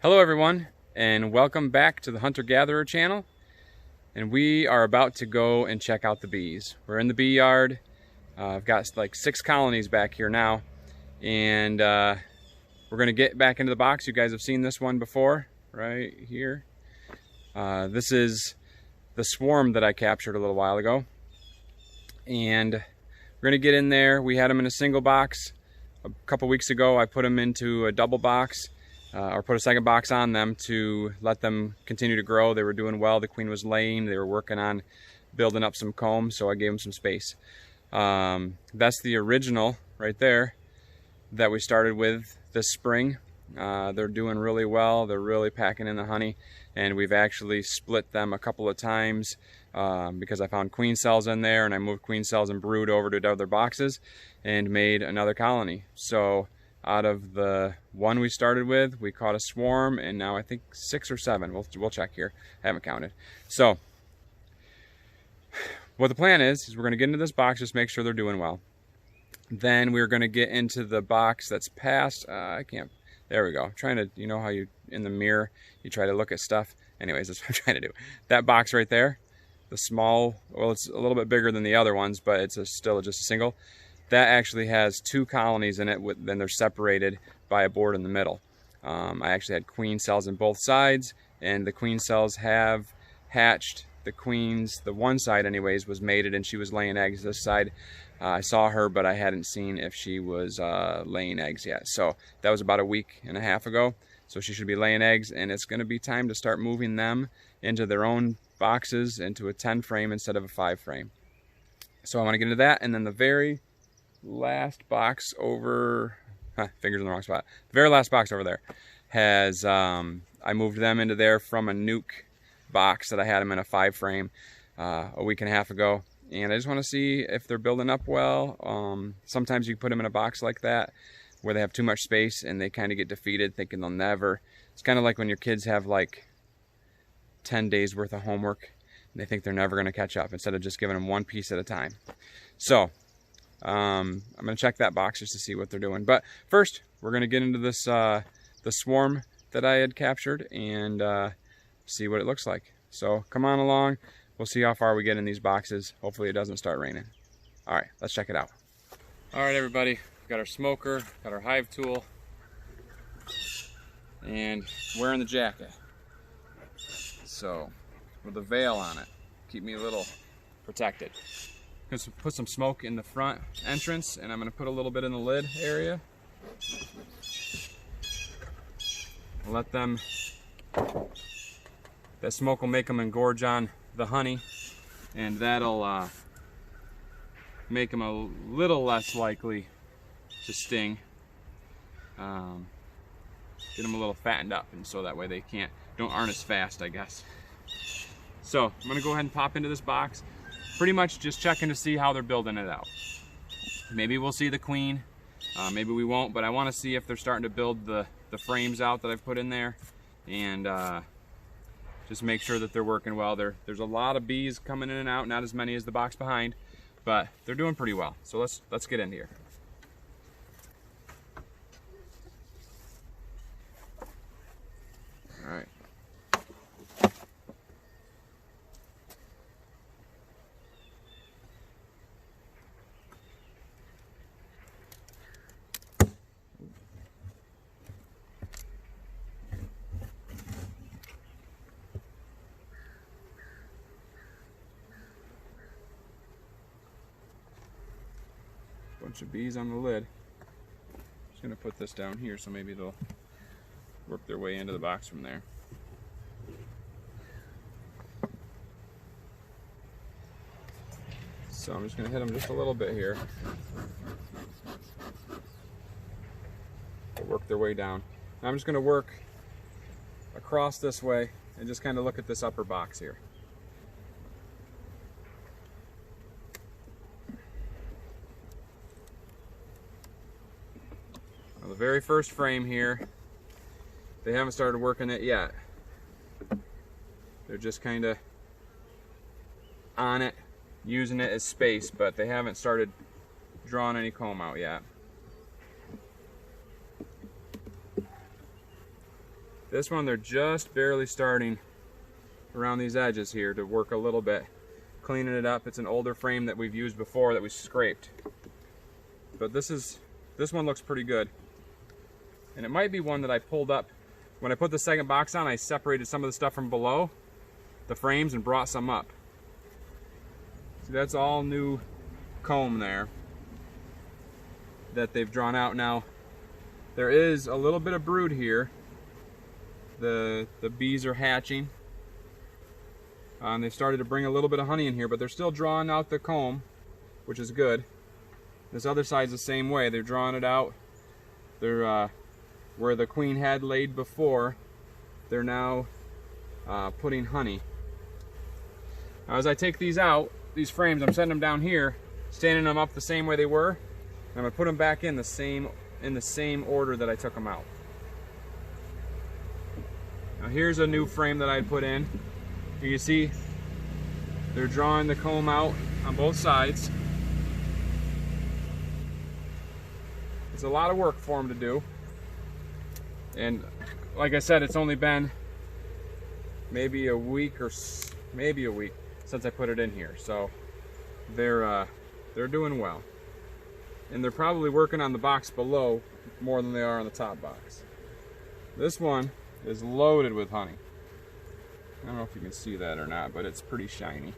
Hello everyone, and welcome back to the Hunter-Gatherer channel. And we are about to go and check out the bees. We're in the bee yard. I've got like 6 colonies back here now, and we're gonna get back into the box. You guys have seen this one before, right here. This is the swarm that I captured a little while ago. And we're gonna get in there. We had them in a single box. A couple weeks ago, I put them into a double box. Or put a second box on them to let them continue to grow. They were doing well. The queen was laying. They were working on building up some comb, so I gave them some space. That's the original right there that we started with this spring. They're doing really well. They're really packing in the honey, and we've actually split them a couple of times because I found queen cells in there, and I moved queen cells and brood over to other boxes and made another colony. So out of the one we started with, we caught a swarm, and now I think 6 or 7. We'll check here. I haven't counted. So what the plan is we're going to get into this box, just make sure they're doing well. Then we're going to get into the box that's past. I can't. There we go. I'm trying to, you know how you in the mirror you try to look at stuff. Anyways, that's what I'm trying to do. That box right there, the small. Well, it's a little bit bigger than the other ones, but it's still just a single. That actually has 2 colonies in it, then they're separated by a board in the middle. I actually had queen cells on both sides, and the queen cells have hatched. The queen's, the one side anyways, was mated and she was laying eggs. This side, I saw her, but I hadn't seen if she was laying eggs yet. So that was about a week and a half ago. So she should be laying eggs, and it's going to be time to start moving them into their own boxes, into a 10 frame instead of a 5 frame. So I want to get into that, and then the very last box over, fingers in the wrong spot. The very last box over there has, I moved them into there from a nuke box that I had them in a 5 frame a week and a half ago. And I just want to see if they're building up well. Sometimes you put them in a box like that where they have too much space and they kind of get defeated thinking they'll never. It's kind of like when your kids have like 10 days worth of homework and they think they're never going to catch up, instead of just giving them one piece at a time. So I'm going to check that box just to see what they're doing. But first, we're going to get into this the swarm that I had captured and see what it looks like. So come on along. We'll see how far we get in these boxes. Hopefully it doesn't start raining. All right, let's check it out. All right, everybody. We've got our smoker, got our hive tool, and wearing the jacket. So with a veil on it, keep me a little protected. I'm going to put some smoke in the front entrance, and I'm going to put a little bit in the lid area. Let them, that smoke will make them engorge on the honey, and that'll make them a little less likely to sting. Get them a little fattened up, and so that way they aren't as fast, I guess. So I'm going to go ahead and pop into this box. Pretty much just checking to see how they're building it out. Maybe we'll see the queen, maybe we won't, but I want to see if they're starting to build the frames out that I've put in there, and just make sure that they're working well. There's a lot of bees coming in and out, not as many as the box behind, but they're doing pretty well. So let's get in here. All right. Bunch of bees on the lid. Just gonna put this down here so maybe they'll work their way into the box from there. So I'm just gonna hit them just a little bit here. They'll work their way down. Now I'm just gonna work across this way and just kind of look at this upper box here. The very first frame here, they haven't started working it yet. They're just kind of on it, using it as space, but they haven't started drawing any comb out yet. This one, they're just barely starting around these edges here to work a little bit, cleaning it up. It's an older frame that we've used before that we scraped. But this one looks pretty good. And it might be one that I pulled up. When I put the second box on, I separated some of the stuff from below the frames and brought some up. See, that's all new comb there that they've drawn out. Now, there is a little bit of brood here. The bees are hatching. They've started to bring a little bit of honey in here, but they're still drawing out the comb, which is good. This other side's the same way. They're drawing it out. They're where the queen had laid before, they're now putting honey. Now, as I take these out, these frames, I'm setting them down here, standing them up the same way they were, and I'm gonna put them back in the same order that I took them out. Now here's a new frame that I put in. You can see they're drawing the comb out on both sides. It's a lot of work for them to do. And like I said, it's only been maybe a week since I put it in here. So they're doing well. And they're probably working on the box below more than they are on the top box. This one is loaded with honey. I don't know if you can see that or not, but it's pretty shiny,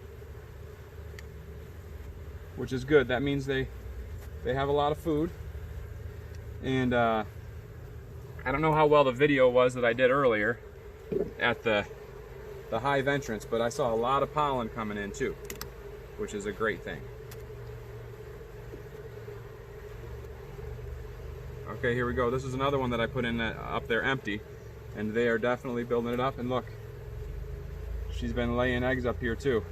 which is good. That means they have a lot of food. And I don't know how well the video was that I did earlier at the hive entrance, but I saw a lot of pollen coming in too, which is a great thing. Okay, here we go. This is another one that I put in up there empty, and they are definitely building it up. And look, she's been laying eggs up here too,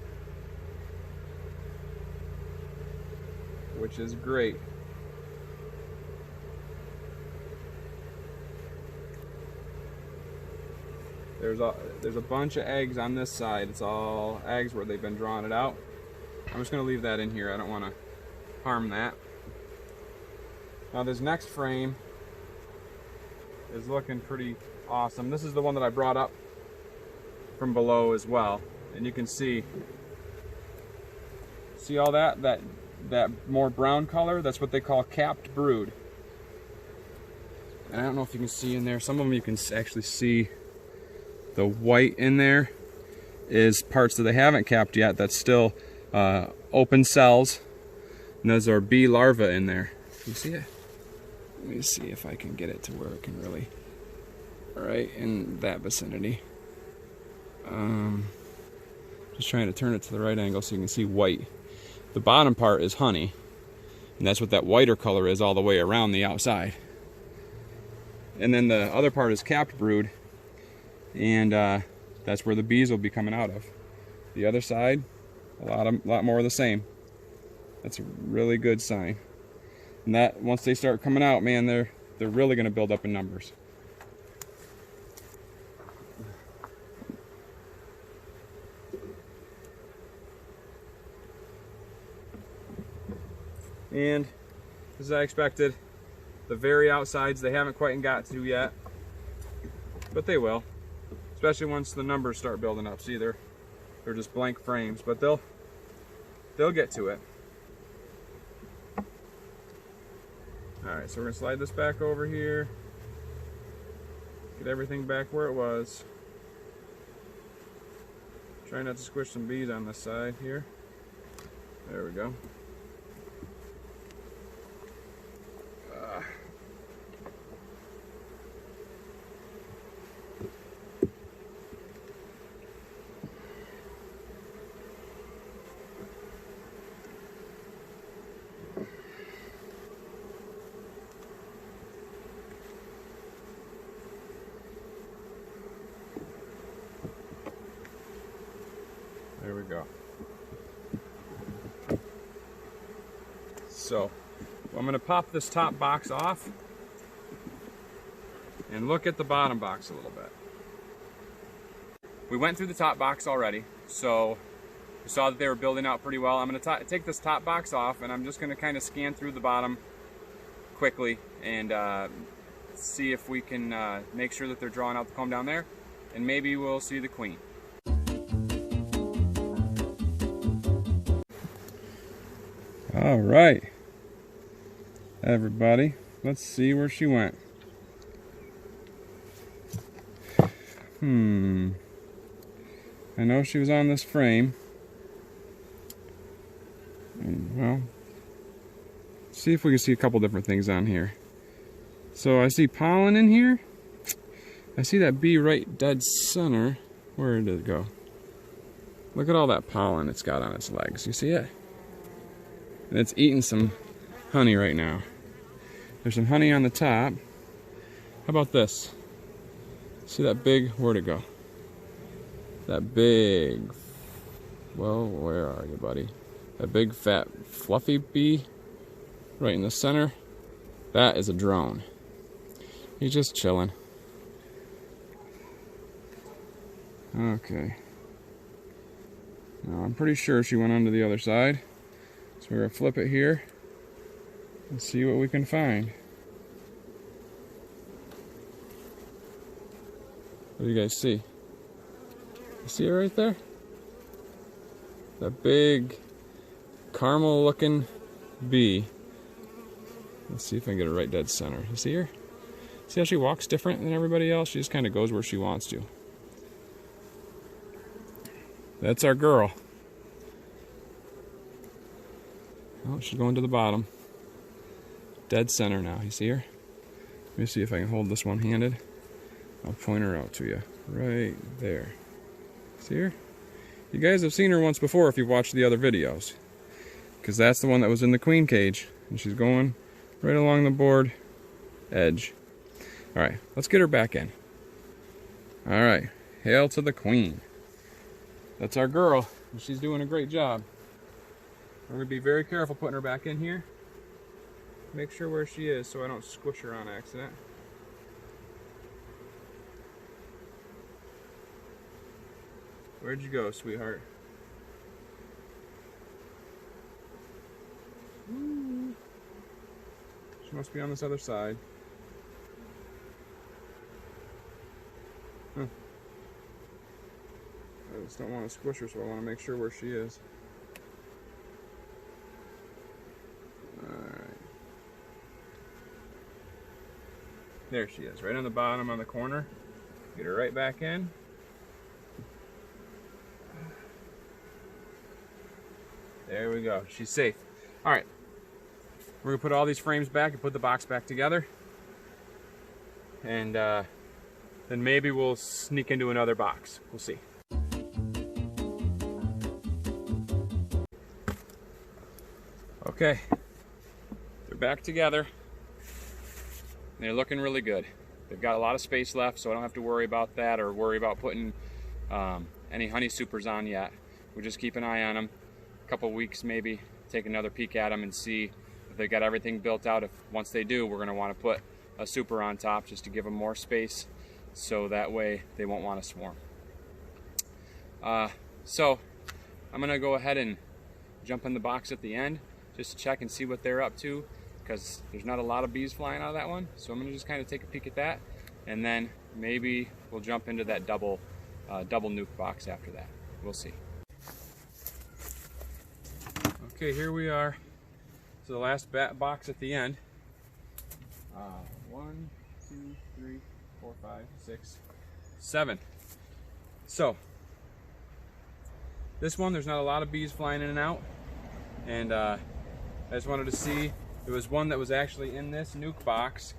which is great. There's a bunch of eggs on this side. It's all eggs where they've been drawing it out. I'm just going to leave that in here. I don't want to harm that. Now this next frame is looking pretty awesome. This is the one that I brought up from below as well. And you can see all that more brown color? That's what they call capped brood. And I don't know if you can see in there. Some of them you can actually see the white in there is parts that they haven't capped yet. That's still open cells. And those are bee larvae in there. Can you see it? Let me see if I can get it to where it can really, right in that vicinity. Just trying to turn it to the right angle so you can see white. The bottom part is honey, and that's what that whiter color is all the way around the outside. And then the other part is capped brood, and that's where the bees will be coming out of. The other side, a lot more of the same. That's a really good sign. And that once they start coming out, man, they're really going to build up in numbers. And as I expected, the very outsides they haven't quite got to yet, but they will, especially once the numbers start building up. See, they're just blank frames, but they'll get to it. Alright, so we're going to slide this back over here, get everything back where it was. Try not to squish some bees on this side here. There we go. There we go. So I'm going to pop this top box off and look at the bottom box a little bit. We went through the top box already, so we saw that they were building out pretty well. I'm going to take this top box off, and I'm just going to kind of scan through the bottom quickly and see if we can make sure that they're drawing out the comb down there, and maybe we'll see the queen. All right, everybody, let's see where she went. I know she was on this frame. Well, see if we can see a couple different things on here. So I see pollen in here. I see that bee right dead center. Where did it go? Look at all that pollen it's got on its legs. You see it? And it's eating some honey right now. There's some honey on the top. How about this? See that big, where'd it go? That big, well, where are you, buddy? That big, fat, fluffy bee right in the center. That is a drone. He's just chilling. Okay. Now, I'm pretty sure she went onto the other side. So we're gonna flip it here and see what we can find. What do you guys see? You see it right there? That big caramel looking bee. Let's see if I can get her right dead center. You see her? See how she walks different than everybody else? She just kind of goes where she wants to. That's our girl. Oh, she's going to the bottom. Dead center now. You see her? Let me see if I can hold this one-handed. I'll point her out to you. Right there. See her? You guys have seen her once before if you've watched the other videos. Because that's the one that was in the queen cage. And she's going right along the board edge. Alright, let's get her back in. Alright, hail to the queen. That's our girl. And she's doing a great job. I'm going to be very careful putting her back in here. Make sure where she is so I don't squish her on accident. Where'd you go, sweetheart? Ooh. She must be on this other side. Huh. I just don't want to squish her, so I want to make sure where she is. Alright. There she is, right on the bottom on the corner. Get her right back in. There we go. She's safe. All right. We're going to put all these frames back and put the box back together. And then maybe we'll sneak into another box. We'll see. Okay. They're back together. They're looking really good. They've got a lot of space left, so I don't have to worry about that or worry about putting any honey supers on yet. We'll just keep an eye on them. Couple weeks maybe, take another peek at them and see if they got everything built out. If once they do, we're going to want to put a super on top just to give them more space, so that way they won't want to swarm. So I'm going to go ahead and jump in the box at the end just to check and see what they're up to, because there's not a lot of bees flying out of that one. So I'm going to just kind of take a peek at that, and then maybe we'll jump into that double nuke box after that. We'll see. Okay, here we are. So the last box at the end. 1, 2, 3, 4, 5, 6, 7. So this one, there's not a lot of bees flying in and out, and I just wanted to see. There was one that was actually in this nuke box.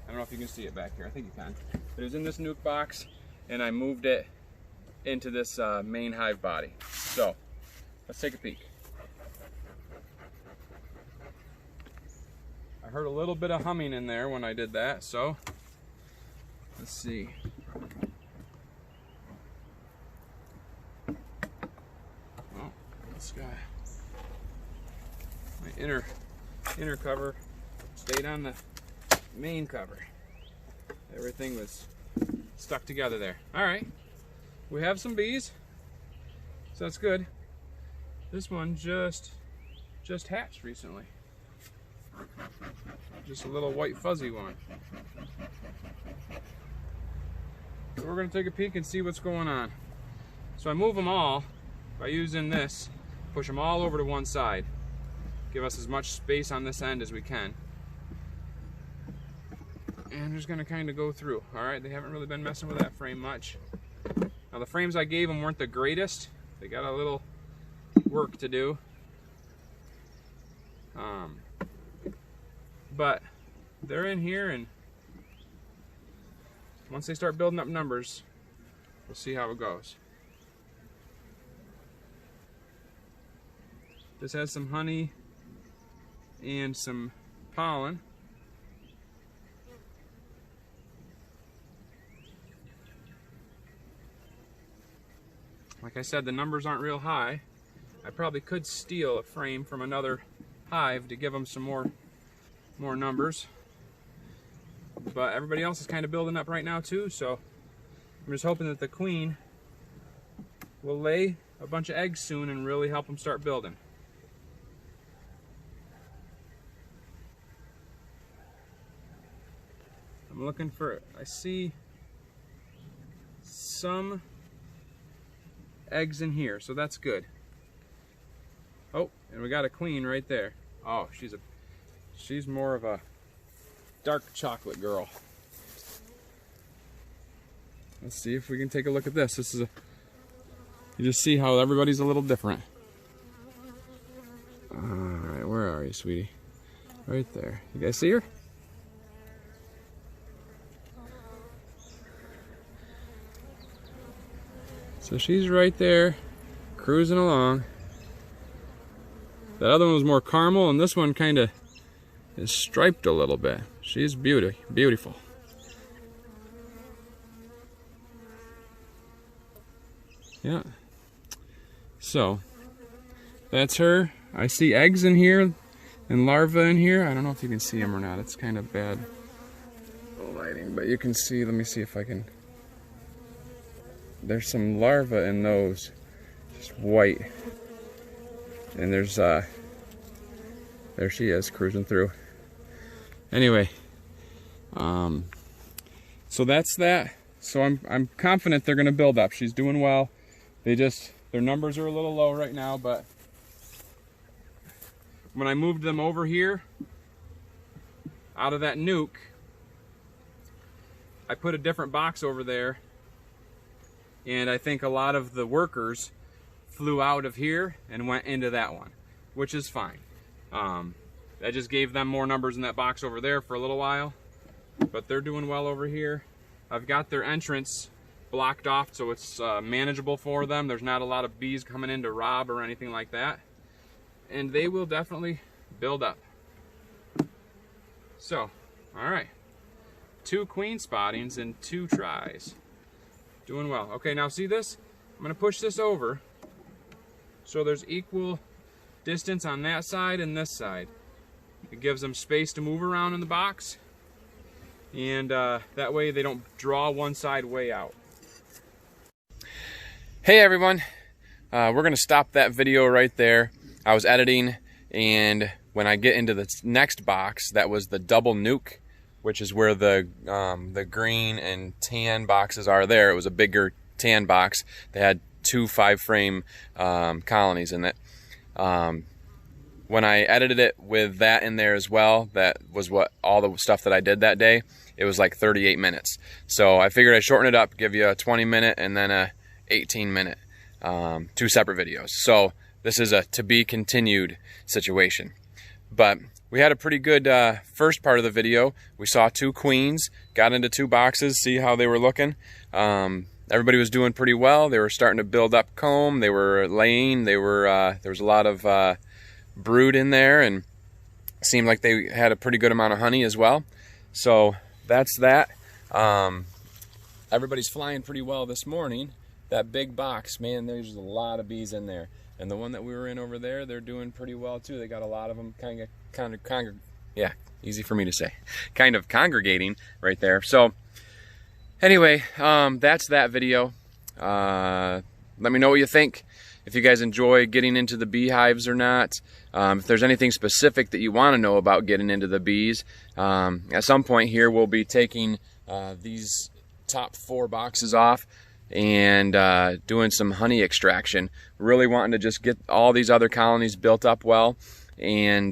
I don't know if you can see it back here. I think you can. But it was in this nuke box, and I moved it into this main hive body. So let's take a peek. I heard a little bit of humming in there when I did that, so let's see. Oh, this guy. My inner cover stayed on the main cover. Everything was stuck together there. All right, we have some bees, so that's good. This one just hatched recently. Just a little white fuzzy one. So we're going to take a peek and see what's going on. So I move them all by using this, push them all over to one side. Give us as much space on this end as we can. And I'm just going to kind of go through. Alright, they haven't really been messing with that frame much. Now the frames I gave them weren't the greatest. They got a little work to do. But they're in here, and once they start building up numbers, we'll see how it goes. This has some honey and some pollen. Like I said, the numbers aren't real high. I probably could steal a frame from another hive to give them some more numbers. But everybody else is kind of building up right now too, so I'm just hoping that the queen will lay a bunch of eggs soon and really help them start building. I'm looking for, I see some eggs in here, so that's good. Oh, and we got a queen right there. Oh, she's more of a dark chocolate girl. Let's see if we can take a look at this. This is a, you just see how everybody's a little different. Alright, where are you, sweetie? Right there. You guys see her? So she's right there, cruising along. That other one was more caramel, and this one kind of is striped a little bit. She's beautiful. Yeah. So, that's her. I see eggs in here and larvae in here. I don't know if you can see them or not. It's kind of bad lighting, but you can see. Let me see if I can. There's some larvae in those, just white. And there's, there she is, cruising through. Anyway, so that's that. So I'm confident they're gonna build up. She's doing well. Their numbers are a little low right now, but when I moved them over here, out of that nuke, I put a different box over there, and I think a lot of the workers flew out of here and went into that one, which is fine. I just gave them more numbers in that box over there for a little while, but they're doing well over here. I've got their entrance blocked off so it's manageable for them. There's not a lot of bees coming in to rob or anything like that, and they will definitely build up. So, all right, 2 queen spottings in 2 tries. Doing well. Okay, now see this? I'm gonna push this over so there's equal distance on that side and this side. It gives them space to move around in the box, and that way they don't draw one side way out. Hey everyone, we're gonna stop that video right there. I was editing, and when I get into the next box, that was the double nuke, which is where the green and tan boxes are there. It was a bigger tan box. They had 2 5-frame colonies in it. When I edited it with that in there as well, that was what all the stuff that I did that day. It was like 38 minutes. So I figured I'd shorten it up, give you a 20-minute and then a 18-minute, 2 separate videos. So this is a to be continued situation. But we had a pretty good first part of the video. We saw 2 queens, got into 2 boxes, see how they were looking. Everybody was doing pretty well. They were starting to build up comb. They were laying. There was a lot of brood in there, and it seemed like they had a pretty good amount of honey as well. So that's that. Everybody's flying pretty well this morning. That big box, man, there's a lot of bees in there. And the one that we were in over there, they're doing pretty well too. They got a lot of them easy for me to say, kind of congregating right there. So anyway, that's that video. Let me know what you think. if you guys enjoy getting into the beehives or not. If there's anything specific that you want to know about getting into the bees, at some point here we'll be taking these top 4 boxes off and doing some honey extraction. Really wanting to just get all these other colonies built up well and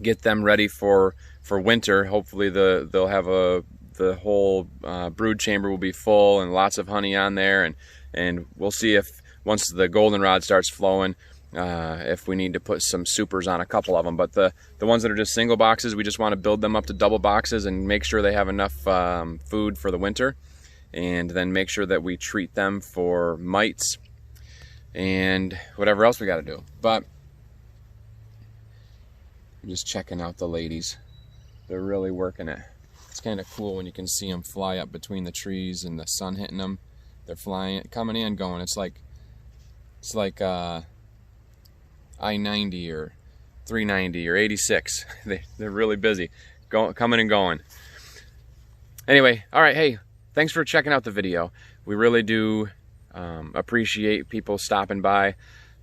get them ready for winter. Hopefully they'll have the whole brood chamber will be full and lots of honey on there, and we'll see if once the goldenrod starts flowing, if we need to put some supers on a couple of them. But the ones that are just single boxes, we just want to build them up to double boxes and make sure they have enough food for the winter, and then make sure that we treat them for mites and whatever else we got to do. But I'm just checking out the ladies. They're really working it. It's kind of cool when you can see them fly up between the trees and the sun hitting them. They're flying, coming in, going. It's like I-90 or 390 or 86. They're really busy, coming and going. Anyway, all right, hey, thanks for checking out the video. We really do appreciate people stopping by.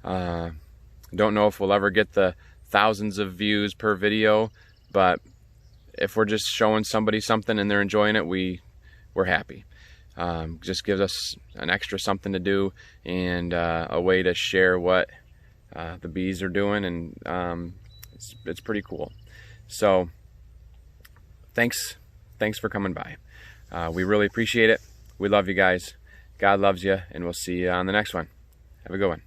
Don't know if we'll ever get the thousands of views per video, but if we're just showing somebody something and they're enjoying it, we're happy. Just gives us an extra something to do and a way to share what the bees are doing, and it's pretty cool. So thanks for coming by. We really appreciate it. We love you guys. God loves you, and we'll see you on the next one. Have a good one.